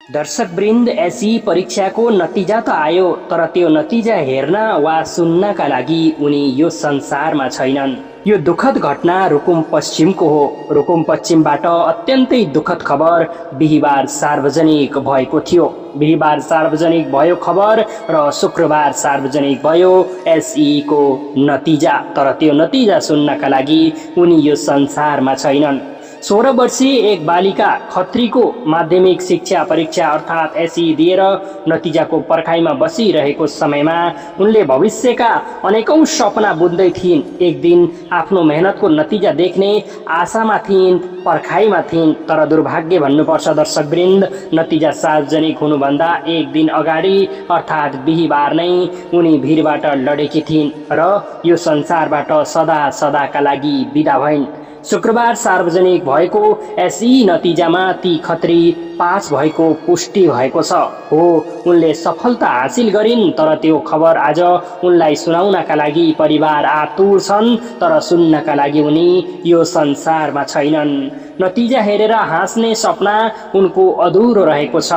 दर्शकवृन्द, एसई परीक्षाको नतिजा त आयो, तर त्यो नतिजा हेर्न वा सुन्नका लागि उनी यो संसारमा छैनन्। यो दुःखद घटना रुकुम पश्चिमको हो। रुकुम पश्चिमबाट अत्यन्तै दुःखद खबर बिहिबार सार्वजनिक भएको थियो। बिहिबार सार्वजनिक भयो खबर र शुक्रबार सार्वजनिक भयो एसई को नतिजा। तर त्यो नतिजा सुन्नका लागि उनी यो संसारमा छैनन्। 16 वर्षीय एक बालिका खत्रीको माध्यमिक शिक्षा परीक्षा अर्थात् एसई दिएर नतिजाको पर्खाइमा बसिरहेको समयमा उनले भविष्यका अनेकौं सपना बुन्दै थिइन्। एक दिन आफ्नो मेहनतको नतिजा देख्ने आशामा थिइन्, पर्खाइमा थिइन्। तर दुर्भाग्य भन्नुपर्छ दर्शकवृन्द, नतिजा सार्वजनिक हुनुभन्दा एक दिन अगाडि अर्थात् बिहिबार नै उनी भिरबाट लडेकी थिइन् र यो संसारबाट सदा सदाका लागि बिदा भइन्। शुक्रबार सार्वजनिक भएको एसई नतिजामा ती खत्री पास भएको पुष्टि भएको छ। हो, उनले सफलता हासिल गरिन्, तर त्यो खबर आज उनलाई सुनाउनका लागि परिवार आतुर छन्, तर सुन्नका लागि उनी यो संसारमा छैनन्। नतिजा हेरेर हाँस्ने सपना उनको अधुरो रहेको छ।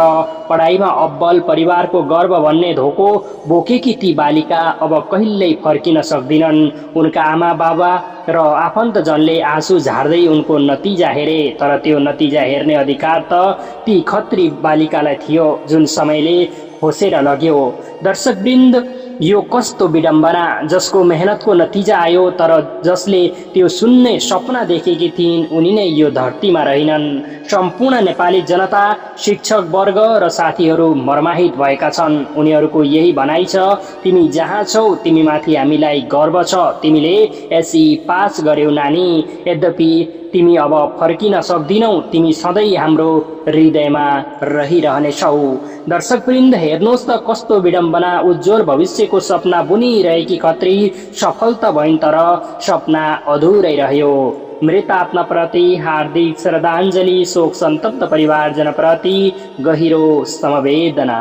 पढाइमा अब्बल, परिवारको गर्व भन्ने धोको बोकेकी ती बालिका अब कहिल्यै फर्किन सक्दिनन्। उनका आमा बाबा र आफन्तजनले आँसु झार्दै उनको नतिजा हेरे, तर त्यो नतिजा हेर्ने अधिकार त ती खत्री बालिकालाई थियो जुन समयले खोसेर लग्यो। दर्शकवृन्द, यो कस्तो विडम्बना! जसको मेहनतको नतिजा आयो, तर जसले त्यो सुन्ने सपना देखेकी थिइन् उनी नै यो धरतीमा रहेनन्। सम्पूर्ण नेपाली जनता, शिक्षक वर्ग र साथीहरू मर्माहित भएका छन्। उनीहरूको यही भनाइ छ, तिमी जहाँ छौ तिमीमाथि हामीलाई गर्व छ। तिमीले एसई पास गर्यौ नानी, यद्यपि तिमी अब फर्किन सक्दिनौ। तिमी सधैँ हाम्रो हृदयमा रहिरहनेछौ। दर्शकवृन्द, हेर्नुहोस् त कस्तो विडम्बना! उज्जवल भविष्यको सपना बुनिरहेकी खत्री सफल त भइन्, तर सपना अधुरै रह्यो। मृत आत्माप्रति हार्दिक श्रद्धाञ्जली। शोक सन्तप्त परिवारजनप्रति गहिरो समवेदना।